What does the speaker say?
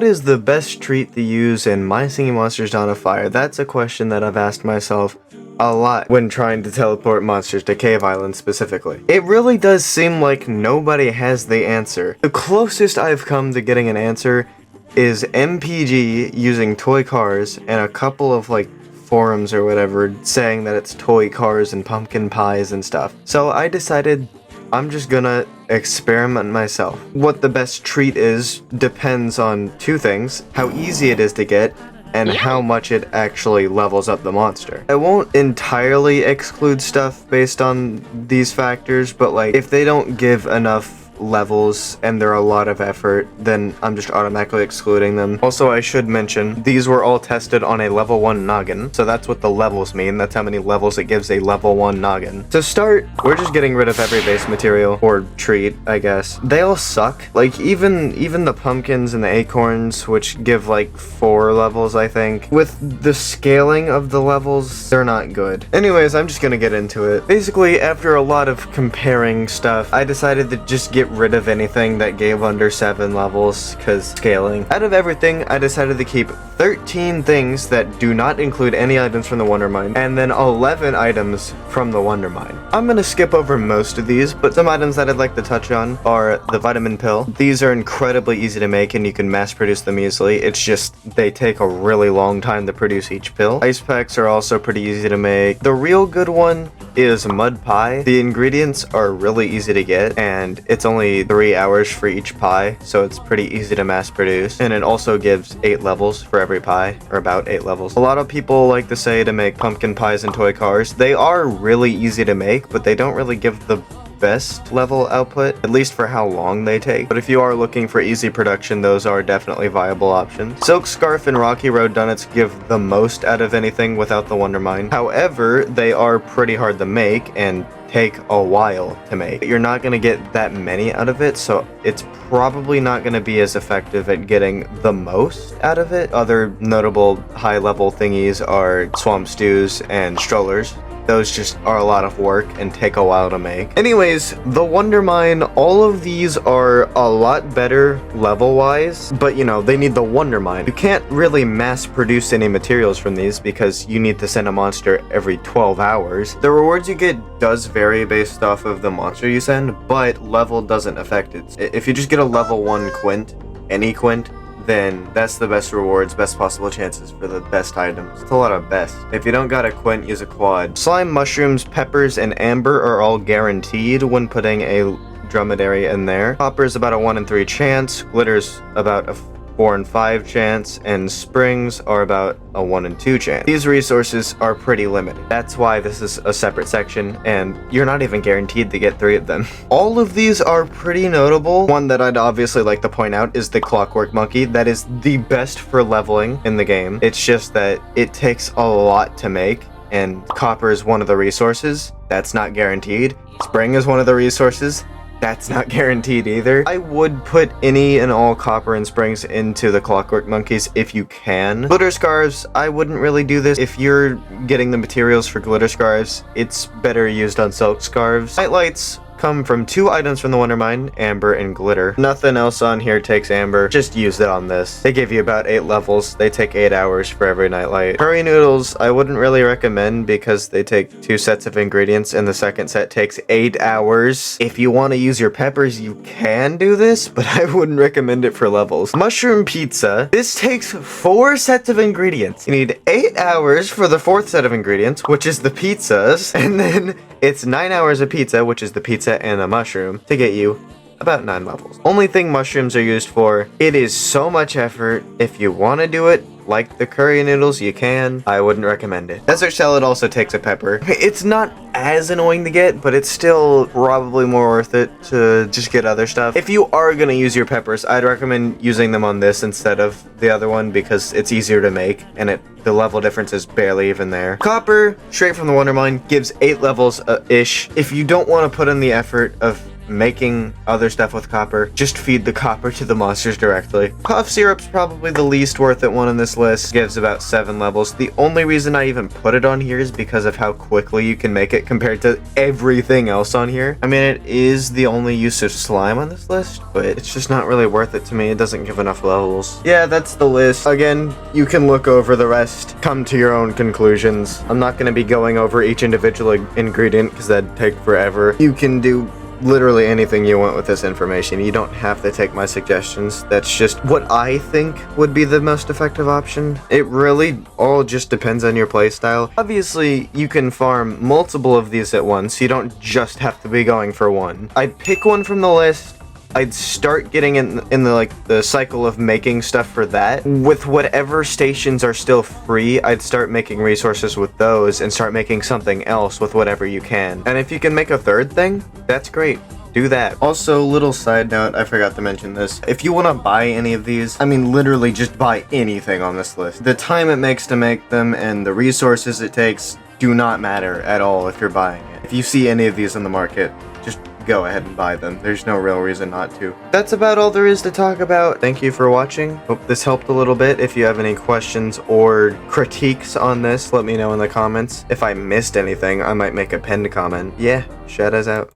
What is the best treat to use in My Singing Monsters Dawn of Fire? That's a question that I've asked myself a lot when trying to teleport monsters to Cave Island specifically. It really does seem like nobody has the answer. The closest I've come to getting an answer is MPG using toy cars and a couple of like forums or whatever saying that it's toy cars and pumpkin pies and stuff. So I decided I'm just gonna experiment myself. What the best treat is depends on two things: how easy it is to get and how much it actually levels up the monster. I won't entirely exclude stuff based on these factors, but like if they don't give enough levels and they're a lot of effort, then I'm just automatically excluding them. Also, I should mention, these were all tested on a level 1 noggin, so that's what the levels mean. That's how many levels it gives a level 1 noggin. To start, we're just getting rid of every base material, or treat, I guess. They all suck. Like, even the pumpkins and the acorns, which give like 4 levels, I think. With the scaling of the levels, they're not good. Anyways, I'm just gonna get into it. Basically, after a lot of comparing stuff, I decided to just get rid of anything that gave under 7 levels, cause scaling. Out of everything, I decided to keep 13 things that do not include any items from the wondermine, and then 11 items from the wondermine. I'm gonna skip over most of these, but some items that I'd like to touch on are the vitamin pill. These are incredibly easy to make and you can mass produce them easily. It's just they take a really long time to produce each pill. Ice packs are also pretty easy to make. The real good one is mud pie. The ingredients are really easy to get and it's only 3 hours for each pie, so it's pretty easy to mass produce, and it also gives 8 levels for every pie, or about 8 levels. A lot of people like to say to make pumpkin pies and toy cars. They are really easy to make, but they don't really give the best level output, at least for how long they take. But if you are looking for easy production, those are definitely viable options. Silk Scarf and Rocky Road Donuts give the most out of anything without the wondermine. However, they are pretty hard to make and take a while to make. You're not going to get that many out of it, so it's probably not going to be as effective at getting the most out of it. Other notable high level thingies are swamp stews and strollers. Those just are a lot of work and take a while to make. Anyways, the wondermine, all of these are a lot better level-wise, but you know, they need the wondermine. You can't really mass produce any materials from these because you need to send a monster every 12 hours. The rewards you get does vary based off of the monster you send, but level doesn't affect it. If you just get a level 1 quint, any quint, then that's the best rewards, best possible chances for the best items. It's a lot of best. If you don't got a quint, use a quad. Slime, mushrooms, peppers, and amber are all guaranteed when putting a dromedary in there. Copper's about a 1 in 3 chance, glitter's about a 4 in 5 chance, and springs are about a 1 in 2 chance. These resources are pretty limited. That's why this is a separate section, and you're not even guaranteed to get 3 of them. All of these are pretty notable. One that I'd obviously like to point out is the Clockwork Monkey. That is the best for leveling in the game. It's just that it takes a lot to make, and copper is one of the resources. That's not guaranteed. Spring is one of the resources. That's not guaranteed either. I would put any and all copper and springs into the Clockwork Monkeys if you can. Glitter Scarves, I wouldn't really do this. If you're getting the materials for Glitter Scarves, it's better used on Silk Scarves. Nightlights come from 2 items from the wondermine, amber and glitter. Nothing else on here takes amber. Just use it on this. They give you about 8 levels. They take 8 hours for every nightlight. Curry noodles, I wouldn't really recommend because they take 2 sets of ingredients and the second set takes 8 hours. If you want to use your peppers, you can do this, but I wouldn't recommend it for levels. Mushroom pizza. This takes 4 sets of ingredients. You need 8 hours for the 4th set of ingredients, which is the pizzas, and then it's 9 hours of pizza, which is the pizza and a mushroom, to get you about 9 levels. Only thing mushrooms are used for. It is so much effort. If you want to do it like the curry noodles, you can. I wouldn't recommend it. Desert salad also takes a pepper. It's not as annoying to get, but it's still probably more worth it to just get other stuff. If you are gonna use your peppers, I'd recommend using them on this instead of the other one because it's easier to make and the level difference is barely even there. Copper, straight from the wondermine, gives 8 levels ish. If you don't want to put in the effort of making other stuff with copper, just feed the copper to the monsters directly. Cough syrup's probably the least worth it one on this list. Gives about 7 levels. The only reason I even put it on here is because of how quickly you can make it compared to everything else on here. I mean, it is the only use of slime on this list, but it's just not really worth it to me. It doesn't give enough levels. Yeah, that's the list. Again, you can look over the rest, come to your own conclusions. I'm not going to be going over each individual ingredient because that'd take forever. You can do literally anything you want with this information. You don't have to take my suggestions. That's just what I think would be the most effective option. It really all just depends on your playstyle. Obviously, you can farm multiple of these at once. You don't just have to be going for one. I'd pick one from the list. I'd start getting in the cycle of making stuff for that. With whatever stations are still free, I'd start making resources with those and start making something else with whatever you can. And if you can make a third thing, that's great. Do that. Also, little side note, I forgot to mention this. If you want to buy any of these, I mean literally just buy anything on this list. The time it makes to make them and the resources it takes do not matter at all if you're buying it. If you see any of these on the market, just go ahead and buy them. There's no real reason not to. That's about all there is to talk about. Thank you for watching. Hope this helped a little bit. If you have any questions or critiques on this, let me know in the comments. If I missed anything, I might make a pinned comment. Yeah, Shadows out.